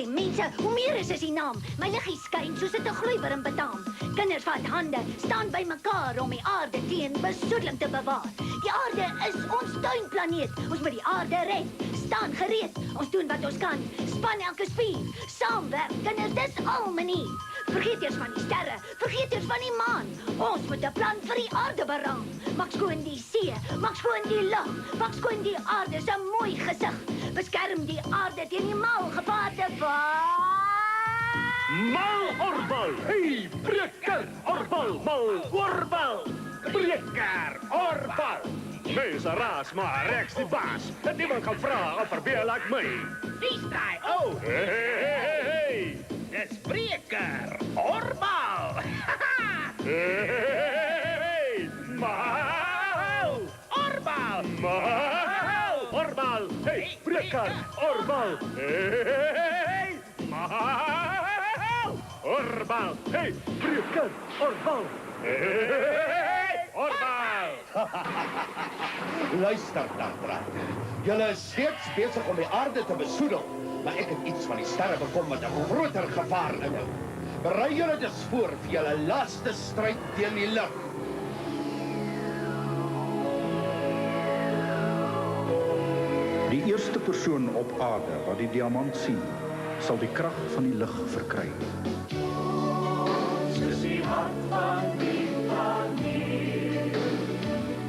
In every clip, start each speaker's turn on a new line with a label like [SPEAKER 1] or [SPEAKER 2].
[SPEAKER 1] ken mense, hoe meer is die naam. My liggie skyn soos 'n gloeiwer in betaam. Kinders vat hande, staan by mekaar om die aarde teen besoedeling te bewaar. Die aarde is ons tuinplaneet. Ons moet die aarde red. Staan gereed. Ons doen wat ons kan. Span elke spier. Saamwerk, kinders, dis al manier. Vergeet eers van die sterre, vergeet eers van die maan. Ons moet 'n plan vir die aarde beraam. Maak skoon die see, maak skoon die lug, maak skoon die aarde se mooi gesig. Beskerm die aarde teen die mal gevaarte van...
[SPEAKER 2] Mal Orbal, hey, breker, Orbal, mal Orbal, breker, Orbal. Wees een raas, maar rechts die baas. En niemand kan vragen of verbeel like my.
[SPEAKER 3] Die draai, oh.
[SPEAKER 2] Hey.
[SPEAKER 3] Dis breker, Orbal.
[SPEAKER 2] Hey, mal,
[SPEAKER 3] Orbal.
[SPEAKER 2] mal, Orbal, hey, breker, Orbal. Hey, mal, Orbal, hey, breker, Orbal. Hey, Orbal.
[SPEAKER 4] Luister dan, Draak. Julle is steeds besig om die aarde te besoedel, maar ek het iets van die sterre bekom met 'n groter gevaar inhou. Berei julle dus voor vir julle laaste stryd teen die lig.
[SPEAKER 5] Die eerste persoon op aarde wat die diamant sien, sal die krag van die lig verkry.
[SPEAKER 6] Dis die hart van die planeet.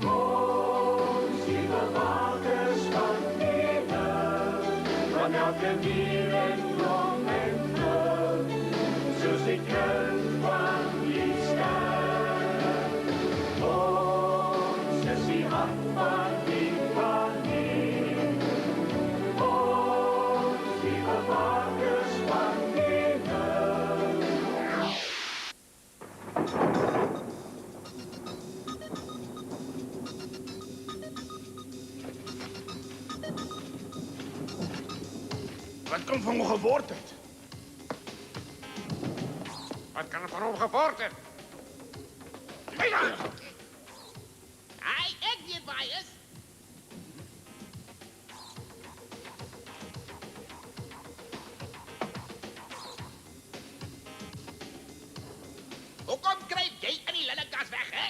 [SPEAKER 6] Ons die bewakers van die lig. Van elke dier en blom en vlug. Soos die kind van die ster. Ons is die hart van die planeet. Ons die bewakers van die lig.
[SPEAKER 3] Wat kan van hom geword het? Wat kan er van hom geword het?
[SPEAKER 7] Hy, ek weet waar hy is. Hoekom kruip jy in die lillekas weg, hè?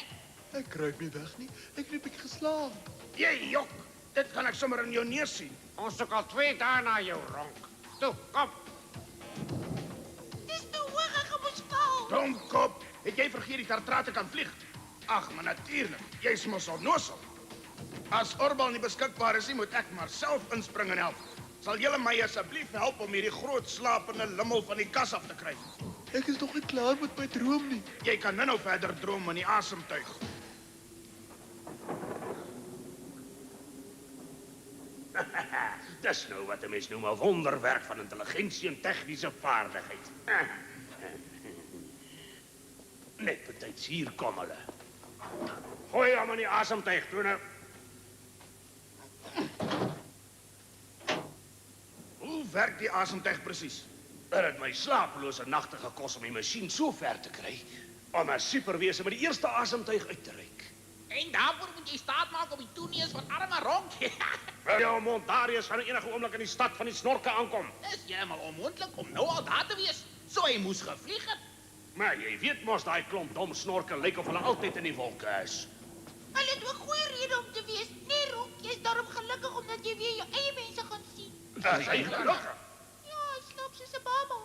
[SPEAKER 8] Ek kruip nie weg nie. Ek het 'n bietjie geslaap.
[SPEAKER 3] Jy jok, dit kan ek sommer in jou neus sien. Ons soek al 2 dae na jou ronk. Toe, kom.
[SPEAKER 7] Dis te hoog en gemoeskaal.
[SPEAKER 3] Domkop, het jy vergeet die tartrate kan vlieg? Ag, maar natuurlik, jy's mos onnoosel. As Orbal nie beskikbaar is nie, moet ek maar self inspring en help. Sal julle my asseblief help om hierdie groot slapende lummel van die kas af te kry?
[SPEAKER 8] Ek is nog nie klaar met my droom nie.
[SPEAKER 3] Jy kan nou verder droom in die asemtuig. Dis nou wat 'n mens noem 'n wonderwerk van intelligensie en tegniese vaardigheid. Net betyds hier kom hulle. Gooi hom in die asemtuig toe nou. Hoe werk die asemtuig presies? Dit het my slapelose nagte gekos om die masjien so ver te kry om 'n superwese met die eerste asemtuig uit te reik.
[SPEAKER 7] En daarvoor moet jy staat maak op die toeneus van arme ronk.
[SPEAKER 3] Jou mond Darius gaan enige oomblik in die stad van die snorke aankom.
[SPEAKER 7] Dis heeltemal onmoontlik om nou al daar te wees. So hy moes gevlieg het.
[SPEAKER 3] Maar jy weet mos daai klomp dom snorke lyk of hulle altyd in die wolke is.
[SPEAKER 9] Hulle het ook goeie rede om te wees. Nee, Ronk, jy's daarom gelukkig omdat jy weer jou eie mense gaan sien.
[SPEAKER 3] Dis hy gelukkig.
[SPEAKER 9] Ja, hy slaap soos 'n baba.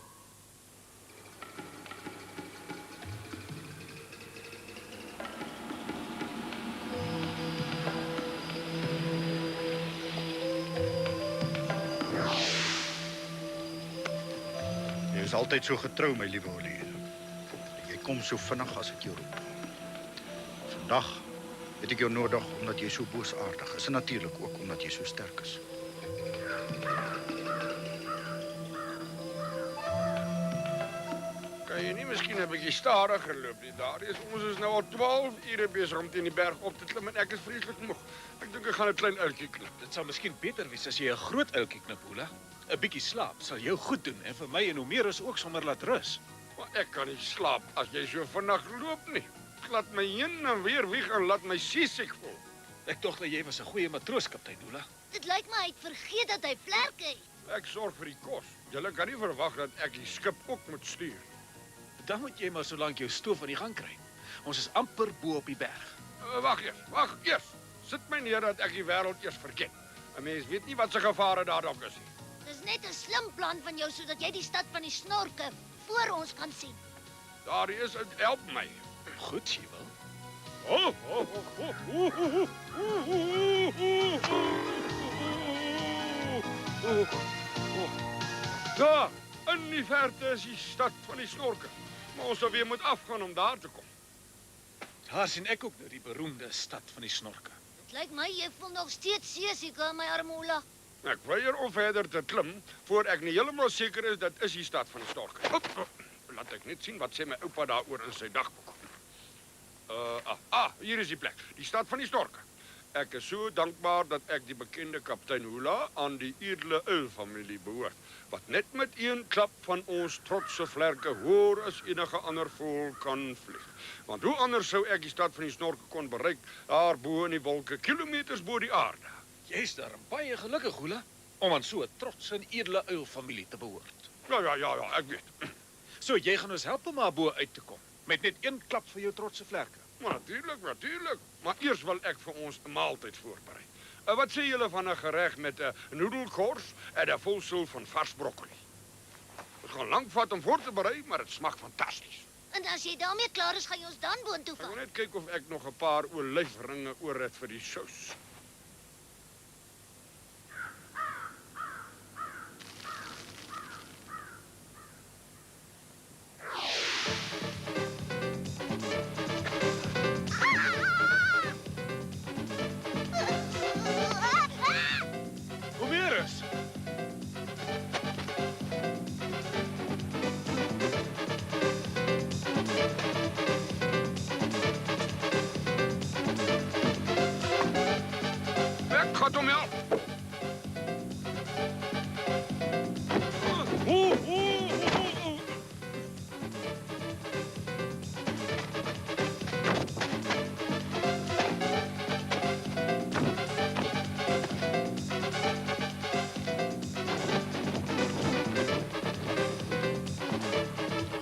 [SPEAKER 5] Jy is altyd so getrou, my liewe Ollie. Jy kom so vinnig as ek jou roep. Vandag het ek jou nodig omdat jy so boosaardig is en natuurlik ook omdat jy so sterk is.
[SPEAKER 10] Kan jy nie miskien 'n bietjie stadiger loop nie, Darius? Ons is nou al 12 ure besig om teen die berg op te klim en ek is vreeslik moeg. Ek dink ek gaan 'n klein uiltjie knip.
[SPEAKER 11] Dit sal miskien beter wees as jy 'n groot uiltjie knip, Ola. 'n Bietjie slaap sal jou goed doen en vir my en Homerus ook sommer laat rus.
[SPEAKER 10] Maar ek kan nie slaap as jy so vinnig loop nie. Ek laat my heen en weer wieg en laat my seesiek voel.
[SPEAKER 11] Ek dink dat jy was 'n goeie matroos, kaptein Ola.
[SPEAKER 9] Dit lyk my hy het vergeet dat hy vlerke het.
[SPEAKER 10] Ek sorg vir die kos. Julle kan nie verwag dat ek die skip ook moet stuur.
[SPEAKER 11] Dan moet jy maar solank jou stoof aan die gang kry. Ons is amper bo op die berg.
[SPEAKER 10] Wag eers. Sit my neer dat ek die wêreld eers verken. 'n Mens weet nie wat se gevare daar dalk is nie.
[SPEAKER 1] Dis net 'n slim plan van jou sodat jy die stad van die snorke voor ons kan sien.
[SPEAKER 10] Daar is, help my.
[SPEAKER 11] Goed, jy wil.
[SPEAKER 10] Daar, in die verte is die stad van die snorke. Maar ons sal weer moet afgaan om daar te kom.
[SPEAKER 11] Daar sien ek ook nou die beroemde stad van die snorke.
[SPEAKER 1] Dit lyk my jy voel nog steeds seesiek aan my armoela.
[SPEAKER 10] Ek weier om verder te klim voor ek nie heeltemal seker is dat is die stad van die snorke. Laat ek net sien wat sê my oupa daaroor in sy dagboek. Hier is die plek. Die stad van die snorke. Ek is so dankbaar dat ek die bekende kaptein Hula aan die edele uilfamilie behoort, wat net met een klap van ons trotse vlerke hoër as enige ander voël kan vlieg. Want hoe anders sou ek die stad van die snorke kon bereik, daar bo in die wolke, kilometers bo die aarde?
[SPEAKER 11] Jy's daar baie gelukkig, Hula, om aan so 'n trotse en edele uilfamilie te behoort.
[SPEAKER 10] Ja, ek weet.
[SPEAKER 11] So jy gaan ons help om daar bo uit te kom, met net een klap van jou trotse vlerke.
[SPEAKER 10] Maar natuurlijk. Maar eers wil ek vir ons 'n maaltyd voorberei. Wat sê julle van 'n gereg met 'n noedelkors en 'n volsul van vars broccoli? Dit gaan lank vat om voor te berei, maar dit smaak fantasties.
[SPEAKER 1] En as jy daarmee klaar is, gaan jy ons dan boontoe
[SPEAKER 10] Ek wil
[SPEAKER 1] vat.
[SPEAKER 10] net kyk of ek nog 'n paar olyfringe oor het vir die sous.
[SPEAKER 11] Homerus!
[SPEAKER 10] Ek gaan hom help.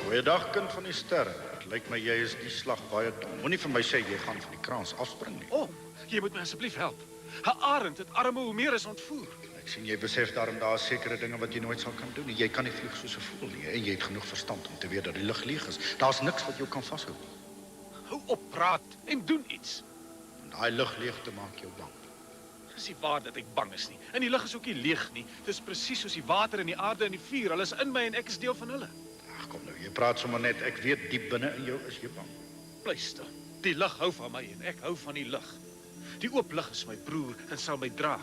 [SPEAKER 5] Goeiedag, kind van die sterre. Dit lyk my jy is die slag baie dom. Moenie vir my sê jy gaan van die kraans afspring nie.
[SPEAKER 11] Jy moet my asseblief help. 'n Arend het arme Homerus ontvoer.
[SPEAKER 5] Ek sien jy besef daarom daar is sekere dinge wat jy nooit sal kan doen nie. Jy kan nie vlieg soos 'n voël nie en jy het genoeg verstand om te weet dat die lug leeg is. Daar's niks wat jou kan vashou nie.
[SPEAKER 11] Hou op praat en doen iets.
[SPEAKER 5] En daai lug leegte maak jou bang.
[SPEAKER 11] Dis nie waar dat ek bang is nie. En die lug is ook nie leeg nie. Dis presies soos die water en die aarde en die vuur. Hulle is in my en ek is deel van hulle.
[SPEAKER 5] Ag kom nou, jy praat sommer net. Ek weet diep binne in jou is jy bang.
[SPEAKER 11] Bly stil. Die lug hou van my en ek hou van die lug. Die oop lug is my broer en sal my dra.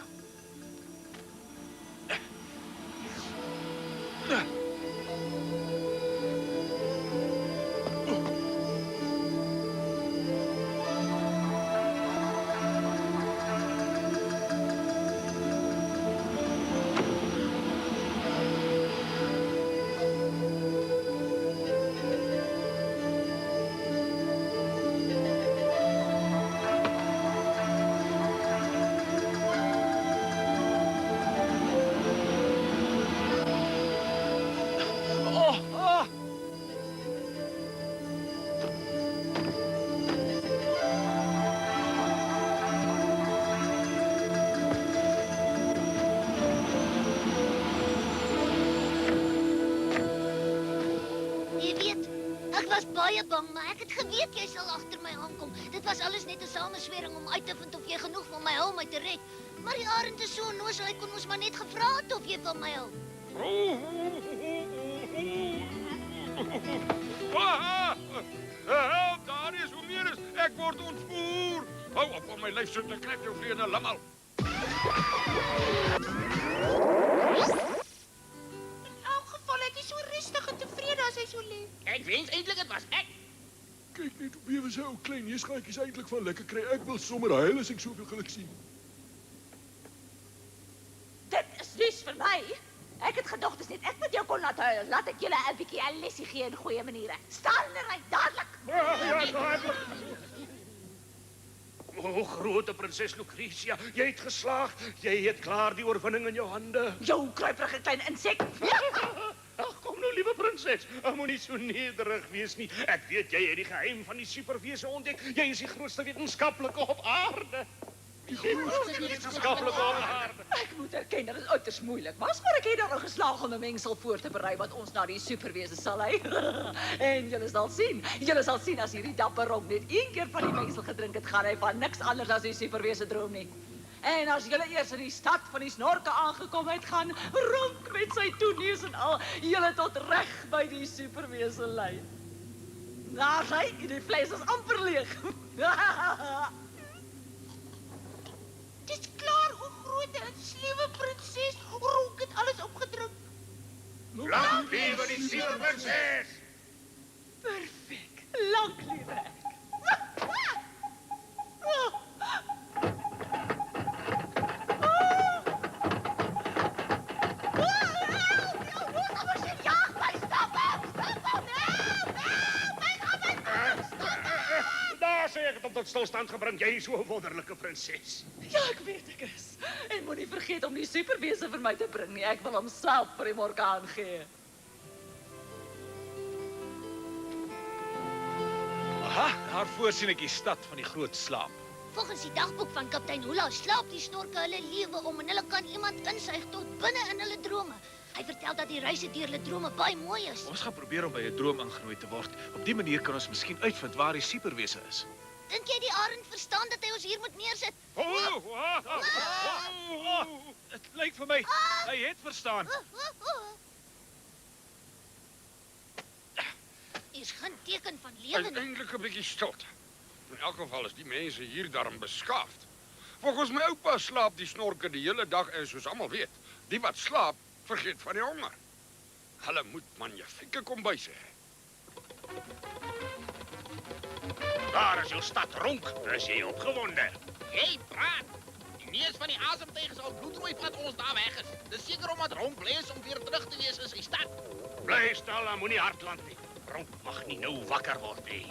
[SPEAKER 1] Baie bang, maar ek het geweet jy sal agter my aankom. Dit was alles net 'n sameswering om uit te vind of jy genoeg van my hou om my te red. Maar die arend is so onnoosel, hy kon ons maar net gevra het of jy van my hou.
[SPEAKER 10] Help, daar is Homerus. Ek word ontvoer. Hou op my lyf soos 'n knip jou vreede lammal.
[SPEAKER 9] In elk geval het hy so rustig en tevrede as hy so lê.
[SPEAKER 7] Ek wens eintlik dit was ek.
[SPEAKER 8] Kyk net hoe bewe sy ou klein neusgaatjies eintlik van lekker kry. Ek wil sommer huil as ek soveel geluk sien.
[SPEAKER 12] Dit is nuus vir my. Ek het gedog dis net ek wat jou kon laat huil. Laat ek julle 'n bietjie 'n lesie gee in goeie maniere. Staan en ry dadelik.
[SPEAKER 2] O, grote prinses Lucretia, jy het geslaag. Jy het klaar die oorwinning in jou hande.
[SPEAKER 12] Jou kruiperige klein insek.
[SPEAKER 2] Ag, kom nou, liewe prinses. Moenie so nederig wees nie. Ek weet jy het die geheim van die superwese ontdek. Jy is die grootste wetenskaplike op aarde. Die grootste wetenskaplike op aarde.
[SPEAKER 12] Ek moet erken dat het uiters moeilik was, maar ek het daarin geslaag om 'n mengsel voor te berei wat ons na die superwese sal lei. En julle sal sien as hierdie dapper Ronk net een keer van die mengsel gedrink het, gaan hy van niks anders as die superwese droom nie. En as julle eers in die stad van die snorke aangekom het, gaan Ronk met sy toeneus en al julle tot reg by die superwese lei. Daar sy, die vlees is amper leeg.
[SPEAKER 9] Dis klaar, o groot en sliewe prinses. Ronk het alles opgedrink.
[SPEAKER 3] Lang lewe die superprinses!
[SPEAKER 12] Perfek, lank lewe ek.
[SPEAKER 2] Daar sê ek het op tot stilstand gebring. Jy is so 'n wonderlike prinses.
[SPEAKER 12] Ja, ek weet ek is. En moenie vergeet om die superwese vir my te bring nie. Ek wil hom self vir die Morkaan gee.
[SPEAKER 11] Aha, daarvoor sien ek die stad van die groot slaap.
[SPEAKER 1] Volgens die dagboek van kaptein Hula slaap die snorke hulle lewe om en hulle kan iemand insuig tot binne in hulle drome. Hy vertel dat die reise deur hulle drome baie mooi is.
[SPEAKER 11] Ons gaan probeer om by 'n droom ingenooi te word. Op die manier kan ons miskien uitvind waar die superwese is.
[SPEAKER 1] Dink jy die arend verstaan dat hy ons hier moet neersit?
[SPEAKER 11] Dit lyk vir my hy het verstaan.
[SPEAKER 1] Is geen teken van lewe nie.
[SPEAKER 10] Uiteindelik 'n bietjie stilte. In elk geval is die mense hier darm beskaafd. Volgens my oupa slaap die snorke die hele dag en soos almal weet, die wat slaap, vergeet van die honger. Hulle moet magnifieke kombuise hê.
[SPEAKER 3] Daar is jou stad Ronk. Is jy opgewonde?
[SPEAKER 7] Jy praat. Die neus van die asemteug sal bloedrooi vat ons daar weg is. Dis seker omdat Ronk bly is om weer terug te wees in sy stad.
[SPEAKER 3] Bly stil en moenie hardland nie. Ronk mag nie nou wakker word nie.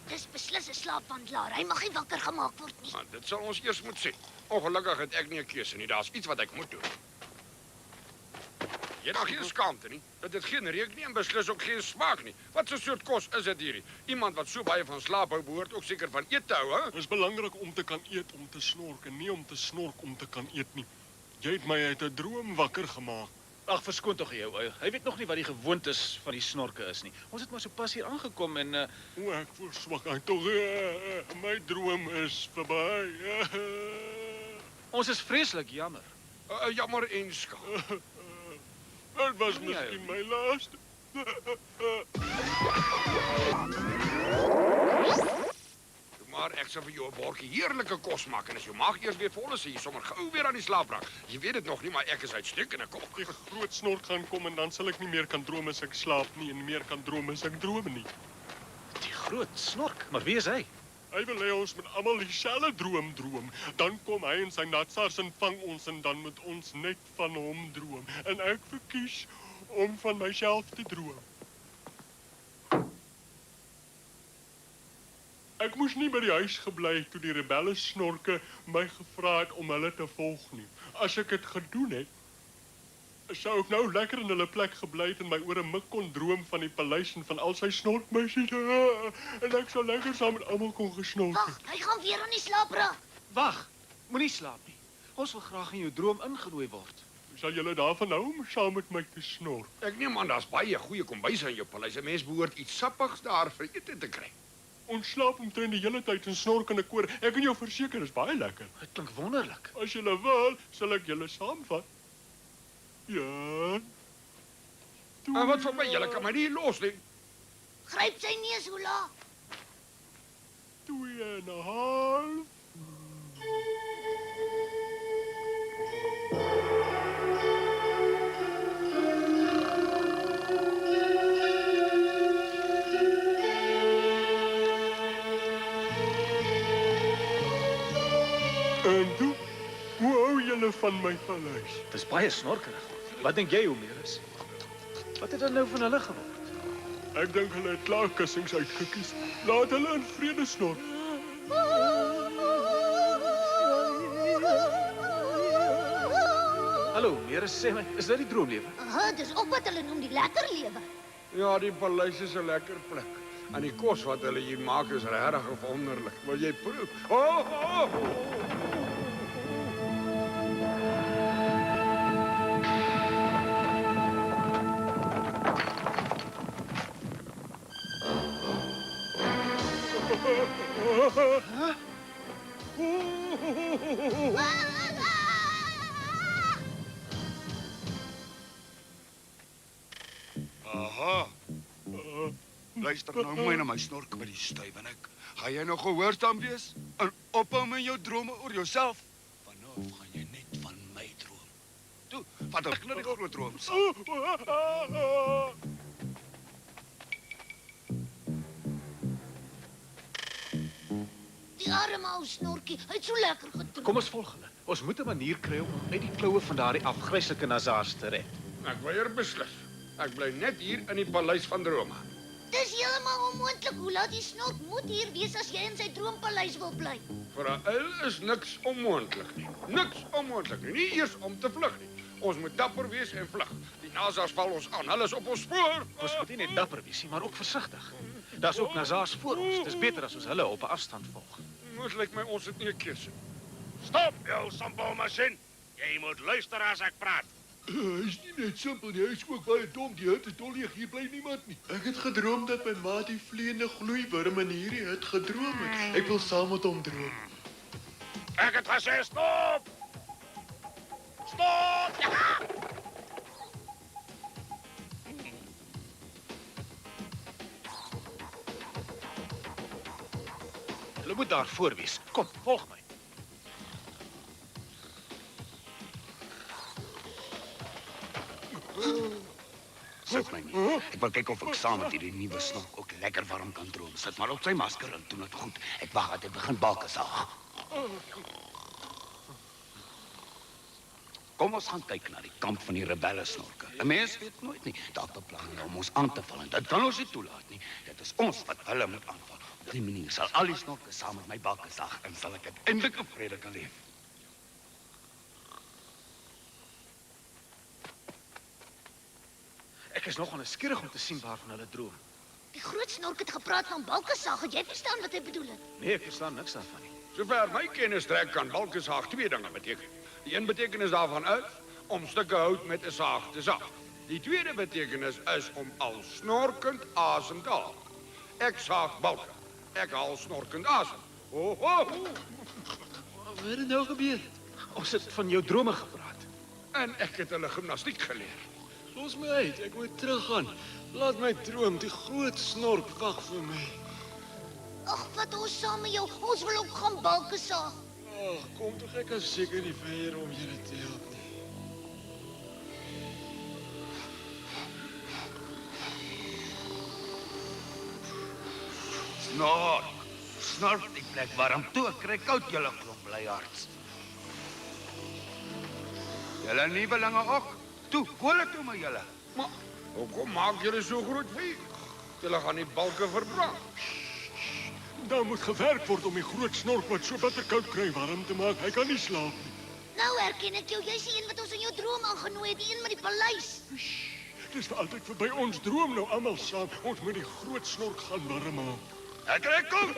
[SPEAKER 1] Dis beslis 'n slaapwandelaar. Hy mag nie wakker gemaak word nie.
[SPEAKER 10] Maar dit sal ons eers moet sien. Ongelukkig het ek nie 'n keuse nie. Daar's iets wat ek moet doen. Jy het geen skaamte nie. Dit het geen reuk nie en beslis ook geen smaak nie. Wat 'n soort kos is dit hierdie? Iemand wat so baie van slaap hou, behoort ook seker van eet te hou, hè?
[SPEAKER 8] Dit is belangrik om te kan eet om te snork en nie om te snork om te kan eet nie. Jy het my uit 'n droom wakker gemaak.
[SPEAKER 11] Ag, verskoon tog jou uil. Hy weet nog nie wat die gewoontes van die snorke is nie. Ons het maar sopas hier aangekom en
[SPEAKER 8] O, ek voel swak. Tog my droom is verby.
[SPEAKER 11] Ons is vreeslik jammer.
[SPEAKER 10] Jammer en skaam.
[SPEAKER 8] Dit was miskien my laaste.
[SPEAKER 10] Maar ek sal vir jou 'n bordjie heerlike kos maak en as jou maag eers weer vol is, sê jy sommer gou weer aan die slaap raak. Jy weet dit nog nie, maar ek is uitstekende kok.
[SPEAKER 8] Die groot snork gaan kom en dan sal ek nie meer kan droom as ek slaap nie en meer kan droom as ek droom nie.
[SPEAKER 11] Die groot snork, maar wie is hy?
[SPEAKER 8] Hy wil hê ons moet almal dieselfde droom. Dan kom hy en sy natsars en vang ons en dan moet ons net van hom droom. En ek verkies om van myself te droom. Ek moes nie by die huis gebly toe die rebelle snorke my gevra het om hulle te volg nie. As ek dit gedoen het, sou ek nou lekker in hulle plek gebly het en my oor 'n mik kon droom van die paleis en van al sy snorkmeisies. En ek sou lekker saam met almal kon gesnork.
[SPEAKER 1] Wag, hy gaan weer aan die slaap raak.
[SPEAKER 11] Wag, moenie slaap nie. Ons wil graag in jou droom ingenooi word.
[SPEAKER 8] Sal julle daarvan hou om saam met my te snork?
[SPEAKER 10] Ek neem aan daar's baie goeie kombuise in jou paleis. 'n Mens behoort iets sappigs daar vir ete te kry.
[SPEAKER 8] Ons slaap omtrent die hele tyd en snork in 'n koor. Ek kan jou verseker, is baie lekker.
[SPEAKER 11] Dit klink wonderlik.
[SPEAKER 8] As julle wil, sal ek julle saamvat. Ja.
[SPEAKER 10] Maar wat van my? Julle kan my nie los nie.
[SPEAKER 1] Gryp sy neus, Hula.
[SPEAKER 8] 2,5. En toe, hoe hou julle van my paleis?
[SPEAKER 11] Dis baie snorkerig. Wat dink jy, Homerus? Wat het dan nou van hulle geword?
[SPEAKER 8] Ek dink hulle het klaar kussings uitgekies. Laat hulle in vrede snork.
[SPEAKER 11] Hallo, Homerus, sê my, is dit die droomlewe?
[SPEAKER 1] Aha, dis ook wat hulle noem die lekker lewe.
[SPEAKER 10] Ja, die paleis is 'n lekker plek. En die kos wat hulle hier maak is regtig wonderlik. Wil jy proe?
[SPEAKER 3] Aha. Luister nou mooi na my snork met die stywenek. Gaan jy nog gehoorsaam wees en ophou met jou drome oor jouself? Vanaf gaan jy net van my droom. Toe, vat ek na die groot droom.
[SPEAKER 1] Die arme ou snorkie, hy het so lekker gedroom.
[SPEAKER 11] Kom ons volg hulle. Ons moet 'n manier kry om uit die kloue van daardie afgryslike Nazaars te red.
[SPEAKER 10] Ek weier beslis. Ek bly net hier in die paleis van drome.
[SPEAKER 1] Dis heeltemal onmoontlik. Hoe laat die snork moet hier wees as jy in sy droompaleis wil bly?
[SPEAKER 10] Vir 'n uil is niks onmoontlik nie. Niks onmoontlik nie. Nie eers om te vlug nie. Ons moet dapper wees en vlug. Die Nazaars val ons aan. Hulle is op ons spoor.
[SPEAKER 11] Ons moet nie net dapper wees nie, maar ook versigtig. Daar's ook Nazaars voor ons. Dis beter as ons hulle op 'n afstand volg.
[SPEAKER 10] Mos lyk my ons het nie 'n keuse.
[SPEAKER 3] Stop jou sambalmasjien. Jy moet luister as ek praat.
[SPEAKER 13] Hy is nie net simpel nie, hy is ook baie dom. Die hut is dol leeg, hier bly niemand nie. Ek het gedroom dat my ma die vleiende gloeiwurm in hierdie hut gedroom het. Ek wil saam met hom droom.
[SPEAKER 3] Ek het gesê stop! Stop! Ja!
[SPEAKER 11] Hulle moet daar voor wees. Kom, volg my.
[SPEAKER 3] Sit my nie. Ek wil kyk of ek saam met hierdie nuwe snork ook lekker warm kan droom. Sit maar op sy masker en doen dit goed. Ek wag dat hy begin balke saag. Kom ons gaan kyk na die kamp van die rebelle snorke. 'n Mens weet nooit nie. Dalk beplan hulle om ons aan te val en dit kan ons nie toelaat nie. Dit is ons wat hulle moet aanval. Op die manier sal al die snorke saam met my balke saag en sal ek uiteindelik in vrede kan leef.
[SPEAKER 11] Ek is nogal nuuskierig om te sien waarvan hulle droom.
[SPEAKER 1] Die groot snork het gepraat van balkesaag. Het jy verstaan wat hy bedoel het?
[SPEAKER 11] Nee, ek verstaan niks daarvan nie.
[SPEAKER 10] Sover my kennis trek kan balkesaag twee dinge beteken. Die een betekenis daarvan is om stukke hout met 'n saag te saag. Die tweede betekenis is om al snorkend asem te haal. Ek saag balke. Ek haal snorkend asem. Ho ho.
[SPEAKER 13] Wat het nou gebeur?
[SPEAKER 11] Ons het van jou drome gepraat.
[SPEAKER 10] En ek het hulle gimnastiek geleer.
[SPEAKER 13] Los my uit, ek moet teruggaan. Laat my droom, die groot snork wag vir my.
[SPEAKER 1] Ag, wat ons saam met jou. Ons wil ook gaan balkesaag.
[SPEAKER 13] Ag, kom tog, ek is seker nie ver om julle te help nie.
[SPEAKER 3] Snork die plek warm toe, ek kry koud julle klomp blyharts. Julle nuwelinge ook. Toe, hol dit toe my julle.
[SPEAKER 10] Maar hoekom maak julle so groot vuur? Julle gaan die balke verbrand.
[SPEAKER 8] Daar moet gewerk word om die groot snork wat so bitterkoud kry warm te maak. Hy kan nie slaap nie.
[SPEAKER 1] Nou herken ek jou. Jy's die een wat ons in jou droom aangenooi het, die een met die paleis.
[SPEAKER 8] Dis vir altyd verby ons droom nou almal saam. Ons moet die groot snork gaan warm maak.
[SPEAKER 3] Ek kry kom.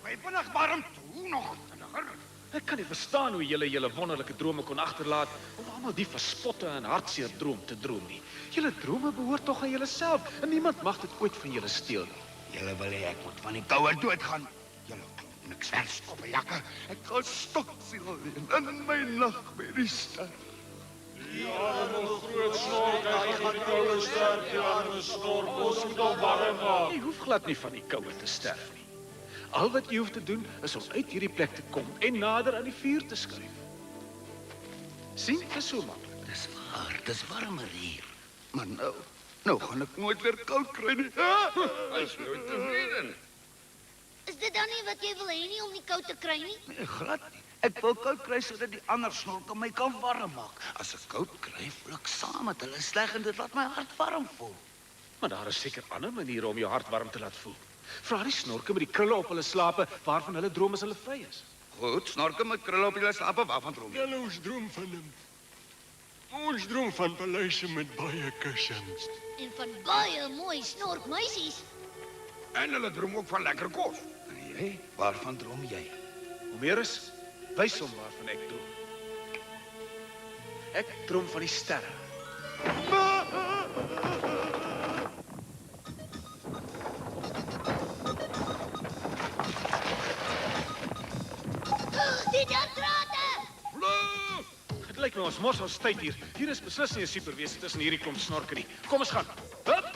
[SPEAKER 3] My vinnig warm toe nog vinniger.
[SPEAKER 11] Ek kan nie verstaan hoe julle wonderlike drome kon agterlaat om almal die verspotte en hartseer droom te droom nie. Julle drome behoort tog aan julleself en niemand mag dit ooit van julle steel nie.
[SPEAKER 3] Julle wil hê ek moet van die koue doodgaan. Julle niks vers op 'n jakke. Ek gaan stoksiel in my nagmerries sterf.
[SPEAKER 8] Die arme groot snork, hy gaan die koue sterf, die arme snork, ons moet hom warm maak.
[SPEAKER 11] Jy hoef glad nie van die koue te sterf nie. Al wat jy hoef te doen is om uit hierdie plek te kom en nader aan die vuur te skuif. Sien, dis so maklik.
[SPEAKER 14] Dis warmer hier. Maar nou gaan ek nooit weer koud kry nie.
[SPEAKER 10] Hy's nooit tevrede.
[SPEAKER 9] Is dit dan nie wat jy wil hê nie om nie koud te kry nie?
[SPEAKER 14] Nee, glad nie. Ek wil koud kry sodat die ander snorke my kan warm maak. As ek koud kry, voel ek saam met hulle sleg en dit laat my hart warm voel.
[SPEAKER 11] Maar daar is seker ander maniere om jou hart warm te laat voel. Vra die snorke met die krulle op hulle slape waarvan hulle droom as hulle vry is.
[SPEAKER 14] Goed, snorke met krulle op hulle slape, waarvan droom jy?
[SPEAKER 8] Ons droom van hom. Ons droom van paleise met baie kussings.
[SPEAKER 9] En van baie mooi snorkmeisies.
[SPEAKER 10] En hulle droom ook van lekker kos.
[SPEAKER 14] En jy, waarvan droom jy?
[SPEAKER 11] Homerus, wys hom waarvan ek droom. Ek droom van die sterre.
[SPEAKER 9] Die dartrate!
[SPEAKER 10] Vlug!
[SPEAKER 11] Dit lyk my ons mors ons tyd hier. Hier is beslis nie 'n superwese tussen hierdie klomp snorke nie. Kom ons gaan. Hup!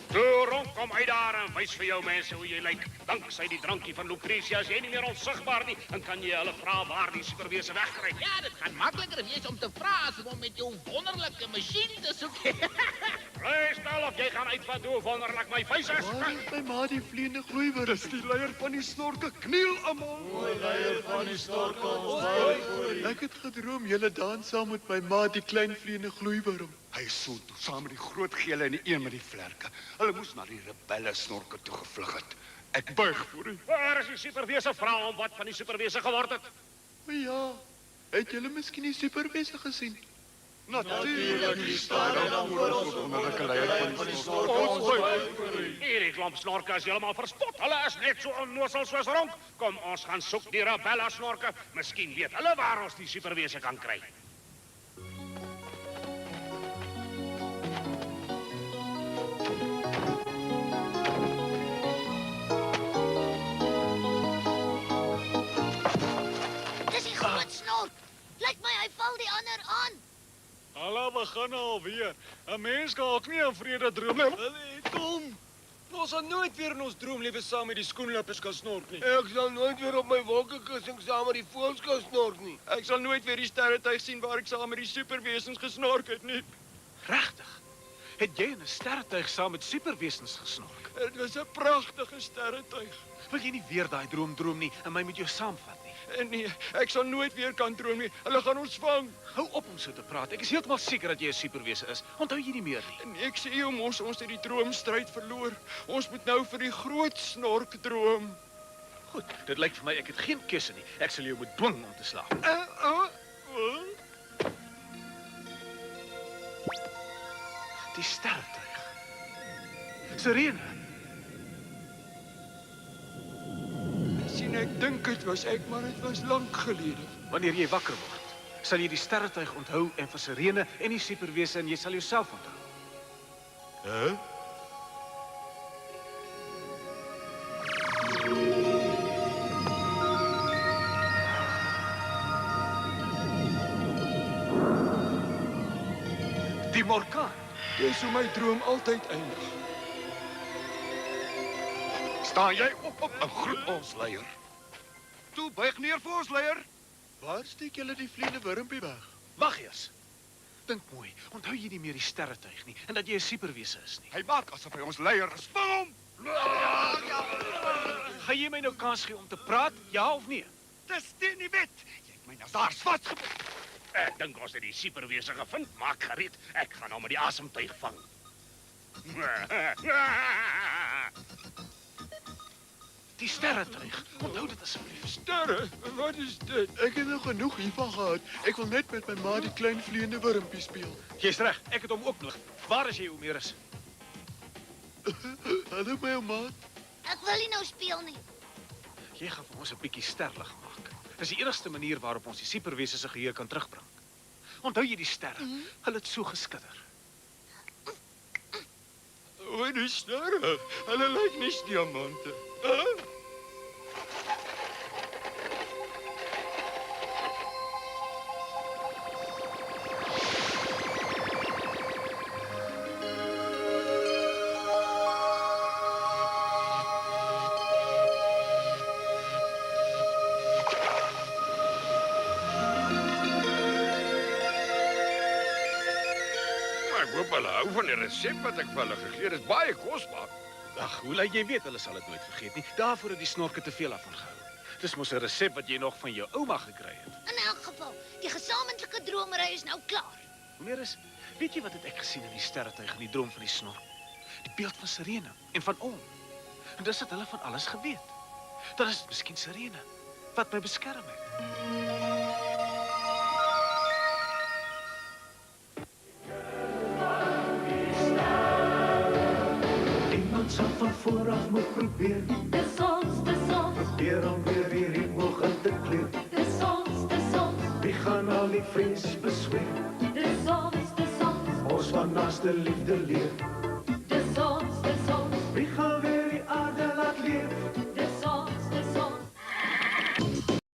[SPEAKER 2] Toe rond, kom uit daar en wys vir jou mense hoe jy lyk. Danksy die drankie van Lucretia is jy nie meer onsigbaar nie en kan jy hulle vra waar die superwese wegkry.
[SPEAKER 7] Ja, dit gaan makliker wees om te vra as om met jou wonderlike masjien te soek.
[SPEAKER 2] Bly stil of jy gaan uitvat hoe wonderlik my vuis is.
[SPEAKER 13] Waar is my ma die vleiende gloeiwer? Dis die leier van die snorke. Kniel almal.
[SPEAKER 6] O leier van die snorke, ons buig voor U.
[SPEAKER 13] Ek het gedroom julle dans saam met my ma die klein vleiende gloeiworm.
[SPEAKER 3] Hy is so toe, saam met die groot gele en die een met die vlerke. Hulle moes na die rebelle snorke toe gevlug het. Ek buig voor U.
[SPEAKER 2] Waar is die superwese vra om wat van die superwese geword het?
[SPEAKER 13] O ja, het julle miskien die superwese gesien?
[SPEAKER 3] Natuurlijk, die staan dan voor ons wonderlike leier van die snorke, ons buig voor U.
[SPEAKER 2] Hierdie klomp snorke is heeltemal verspot. Hulle is net so onnoosel soos Ronk. Kom, ons gaan soek die rebelle snorke. Miskien weet hulle waar ons die superwese kan kry.
[SPEAKER 9] Dis die groot snork. Lyk my hy val die ander aan.
[SPEAKER 6] Hulle begin alweer. 'n Mens kan ook nie in vrede droom nie. Kom. Ons sal nooit weer in ons droomlewe saam met die skoenlappers kan snork nie.
[SPEAKER 10] Ek sal nooit weer op my wolkekussing saam met die voëls kan snork nie.
[SPEAKER 6] Ek sal nooit weer die sterretuig sien waar ek saam met die superwesens gesnork het nie.
[SPEAKER 11] Regtig? Het jy in 'n sterretuig saam met superwesens gesnork?
[SPEAKER 6] Dit was 'n pragtige sterretuig.
[SPEAKER 11] Wil jy nie weer daai droom nie en my met jou saamvat nie?
[SPEAKER 6] Nee, ek sal nooit weer kan droom nie. Hulle gaan ons vang.
[SPEAKER 11] Hou op om so te praat. Ek is heeltemal seker dat jy 'n superwese is. Onthou jy nie meer nie?
[SPEAKER 6] Nee, ek sê jou mos, ons het die droomstryd verloor. Ons moet nou vir die groot snork droom.
[SPEAKER 11] Goed, dit lyk vir my ek het geen keuse nie. Ek sal jou moet dwing om te slaap. Die sterretuig. Sirene.
[SPEAKER 6] Sien, ek dink dit was ek, maar dit was lank gelede.
[SPEAKER 11] Wanneer jy wakker word, sal jy die sterretuig onthou en vir Sirene en die superwese en jy sal jouself onthou. Die Morkaan.
[SPEAKER 6] Dis hoe my droom altyd eindig.
[SPEAKER 3] Staan jy op en groet ons leier. Toe buig neer vir ons leier.
[SPEAKER 13] Waar steek julle die vleiende wurmpie weg?
[SPEAKER 11] Wag eers. Dink mooi. Onthou jy nie meer die sterretuig nie en dat jy 'n superwese is nie.
[SPEAKER 3] Hy maak asof hy ons leier is. Vang hom.
[SPEAKER 11] Gaan jy my nou kans gee om te praat? Ja of nee?
[SPEAKER 3] Dis teen die wet. Jy het my nou daar vasgebind.
[SPEAKER 2] Ek dink ons het die superwese gevind. Maak gereed. Ek gaan hom met die asemtuig vang.
[SPEAKER 11] Die sterretuig. Onthou dit asseblief.
[SPEAKER 6] Sterre? Wat is dit?
[SPEAKER 13] Ek het nou genoeg hiervan gehad. Ek wil net met my ma die klein vleiende wurmpie speel.
[SPEAKER 11] Jy's reg. Ek het hom ook nodig. Waar is jy, Homerus?
[SPEAKER 13] Hallo my ouma.
[SPEAKER 9] Ek wil nie nou speel nie.
[SPEAKER 11] Jy gaan vir ons 'n bietjie sterlig maak. Dis die enigste manier waarop ons die superwese se geheue kan terugbring. Onthou jy die sterre? Hulle het so geskitter.
[SPEAKER 6] O, die sterre. Hulle lyk nie diamante.
[SPEAKER 10] hou van die resep wat ek vir hulle gegee het. Dit is baie kosbaar.
[SPEAKER 11] Ag, hoe laat jy weet hulle sal dit nooit vergeet nie. Daarvoor het die snorke te veel daarvan gehou. Dis mos 'n resep wat jy nog van jou ouma gekry het.
[SPEAKER 1] In elk geval, die gesamentlike dromery is nou klaar.
[SPEAKER 11] Meneer, weet jy wat het ek gesien in die sterretuig in die droom van die snork? Die beeld van Sirene en van Om. En dis het hulle van alles geweet. Dan is dit miskien Sirene wat my beskerm het.
[SPEAKER 6] Iemand sal van vooraf moet probeer.
[SPEAKER 1] Dis ons, dis ons.
[SPEAKER 6] Probeer om weer die ritme in te kleer.
[SPEAKER 1] Dis ons, dis ons.
[SPEAKER 6] Wie gaan al die vriends besweer?
[SPEAKER 1] Dis ons, dis ons.
[SPEAKER 6] Ons van naaste liefde leer.
[SPEAKER 1] Dis ons, dis ons.
[SPEAKER 6] Wie gaan weer die aarde laat leef?
[SPEAKER 1] Dis ons, dis ons.